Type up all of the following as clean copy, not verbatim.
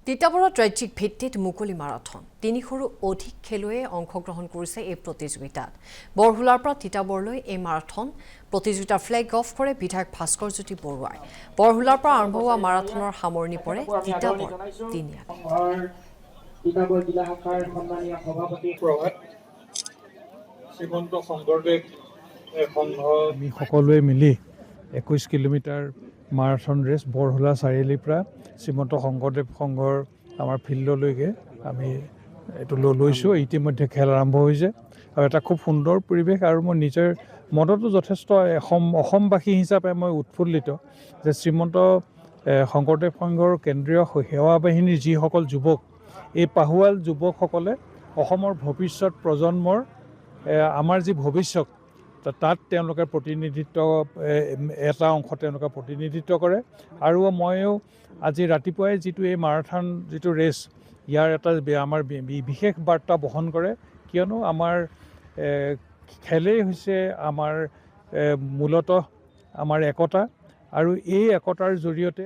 তিতাবৰত ৰাজ্যিক ভিত্তিত মুকলি মাৰাথন ৩০০ৰো অধিক খেলুৱৈয়ে অংশগ্ৰহণ কৰিছে এই প্ৰতিযোগিতাত। বৰহুলাৰ পৰা তিতাবৰলৈ এই মাৰাথন প্ৰতিযোগিতাৰ ফ্লেগ অফ কৰে বিধায়ক ভাস্কৰজ্যোতি বৰুৱাই। বৰহুলাৰ পৰা আৰম্ভ হোৱা মাৰাথনৰ সামৰণি পৰে তিতাবৰ তিনিআলিত। তিতাবৰ জিলা শাখাৰ সন্মানীয় সভাপতি প্ৰভাত শ্ৰীমন্ত শংকৰদেৱ সংঘ আমি সকলোৱে মিলি 21 কিলোমিটাৰ মাৰাথন ৰেচ বৰহুলা চাৰিআলিৰ পৰা শ্ৰীমন্ত শংকৰদেৱ সংঘৰ আমাৰ ফিল্ডলৈকে আমি এইটো লৈছোঁ। ইতিমধ্যে খেল আৰম্ভ হৈছে আৰু এটা খুব সুন্দৰ পৰিৱেশ আৰু মই নিজৰ মনতো যথেষ্ট অসমবাসী হিচাপে মই উৎফুল্লিত যে শ্ৰীমন্ত শংকৰদেৱ সংঘৰ কেন্দ্ৰীয় সেৱা বাহিনীৰ যিসকল যুৱক, এই পাহুৱাল যুৱকসকলে অসমৰ ভৱিষ্যত প্ৰজন্মৰ আমাৰ যি ভৱিষ্যত তাত তেওঁলোকে প্ৰতিনিধিত্ব এটা অংশ তেওঁলোকে প্ৰতিনিধিত্ব কৰে। আৰু ময়ো আজি ৰাতিপুৱাই যিটো এই মাৰাথন যিটো ৰেচ, ইয়াৰ এটা আমাৰ বিশেষ বাৰ্তা বহন কৰে, কিয়নো আমাৰ খেলেই হৈছে আমাৰ মূলতঃ আমাৰ একতা আৰু এই একতাৰ জৰিয়তে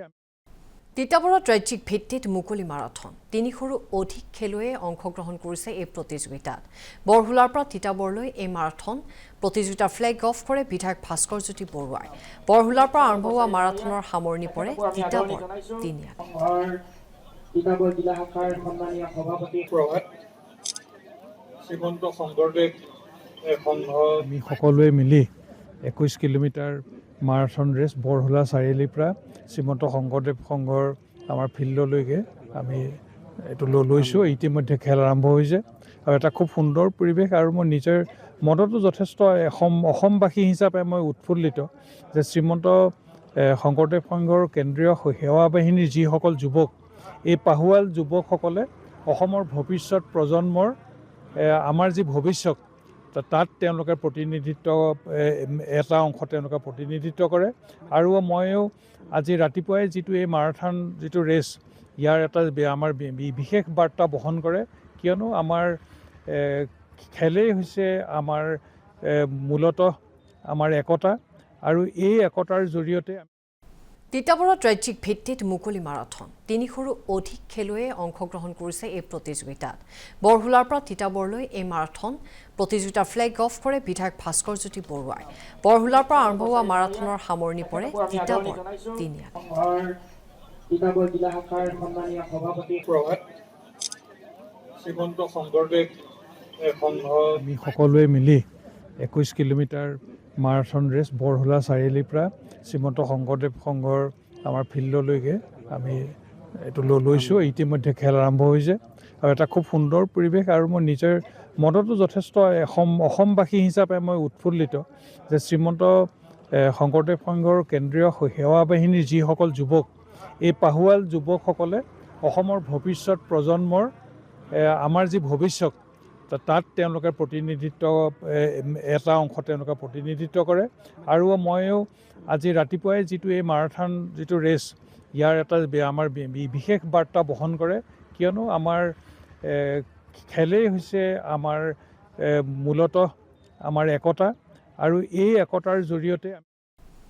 তিতাবৰত ৰাজ্যিক ভিত্তিত মুকলি মাৰাথন ৩০০ৰো অধিক খেলুৱৈয়ে অংশগ্ৰহণ কৰিছে এই প্ৰতিযোগিতাত। বৰহুলাৰ পৰা তিতাবৰলৈ এই মাৰাথন প্ৰতিযোগিতাৰ ফ্লেগ অফ কৰে বিধায়ক ভাস্কৰজ্যোতি বৰুৱাই। বৰহুলাৰ পৰা আৰম্ভ হোৱা মাৰাথনৰ সামৰণি পৰে তিতাবৰ তিনিআলিত। তিতাবৰ জিলা শাখাৰ সন্মানীয় সভাপতি প্ৰভাত শ্ৰীমন্ত শংকৰদেৱ সংঘ আমি সকলোৱে মিলি 21 কিলোমিটাৰ মাৰাথন ৰেচ বৰহুলা চাৰিআলিৰ পৰা শ্ৰীমন্ত শংকৰদেৱ সংঘৰ আমাৰ ফিল্ডলৈকে আমি এইটো লৈছোঁ। ইতিমধ্যে খেল আৰম্ভ হৈছে আৰু এটা খুব সুন্দৰ পৰিৱেশ আৰু মই নিজৰ মনতো যথেষ্ট অসমবাসী হিচাপে মই উৎফুল্লিত যে শ্ৰীমন্ত শংকৰদেৱ সংঘৰ কেন্দ্ৰীয় সেৱা বাহিনীৰ যিসকল যুৱক, এই পাহুৱাল যুৱকসকলে অসমৰ ভৱিষ্যত প্ৰজন্মৰ আমাৰ যি ভৱিষ্যত তাত তেওঁলোকে প্ৰতিনিধিত্ব এটা অংশ তেওঁলোকে প্ৰতিনিধিত্ব কৰে। আৰু ময়ো আজি ৰাতিপুৱাই যিটো এই মাৰাথন যিটো ৰেচ, ইয়াৰ এটা আমাৰ বিশেষ বাৰ্তা বহন কৰে, কিয়নো আমাৰ খেলেই হৈছে আমাৰ মূলতঃ আমাৰ একতা আৰু এই একতাৰ জৰিয়তে তিতাবৰত ৰাজ্যিক ভিত্তিত মুকলি মাৰাথন ৩০০ৰো অধিক খেলুৱৈয়ে অংশগ্ৰহণ কৰিছে এই প্ৰতিযোগিতাত। বৰহুলাৰ পৰা তিতাবৰলৈ এই মাৰাথন প্ৰতিযোগিতাৰ ফ্লেগ অফ কৰে বিধায়ক ভাস্কৰজ্যোতি বৰুৱাই। বৰহুলাৰ পৰা আৰম্ভ হোৱা মাৰাথনৰ সামৰণি পৰে তিতাবৰ তিনিআলিত। তিতাবৰ জিলা শাখাৰ সন্মানীয় সভাপতি প্ৰভাত শ্ৰীমন্ত শংকৰদেৱ সংঘ আমি সকলোৱে মিলি 21 কিলোমিটাৰ মাৰাথন ৰেচ বৰহুলা চাৰিআলিৰ পৰা শ্ৰীমন্ত শংকৰদেৱ সংঘৰ আমাৰ ফিল্ডলৈকে আমি এইটো লৈছোঁ। ইতিমধ্যে খেল আৰম্ভ হৈছে আৰু এটা খুব সুন্দৰ পৰিৱেশ আৰু মই নিজৰ মনতো যথেষ্ট অসমবাসী হিচাপে মই উৎফুল্লিত যে শ্ৰীমন্ত শংকৰদেৱ সংঘৰ কেন্দ্ৰীয় সেৱা বাহিনীৰ যিসকল যুৱক, এই পাহুৱাল যুৱকসকলে অসমৰ ভৱিষ্যত প্ৰজন্মৰ আমাৰ যি ভৱিষ্যত তাত তেওঁলোকে প্ৰতিনিধিত্ব এটা অংশ তেওঁলোকে প্ৰতিনিধিত্ব কৰে। আৰু ময়ো আজি ৰাতিপুৱাই যিটো এই মাৰাথন যিটো ৰেচ, ইয়াৰ এটা আমাৰ বিশেষ বাৰ্তা বহন কৰে, কিয়নো আমাৰ খেলেই হৈছে আমাৰ মূলতঃ আমাৰ একতা আৰু এই একতাৰ জৰিয়তে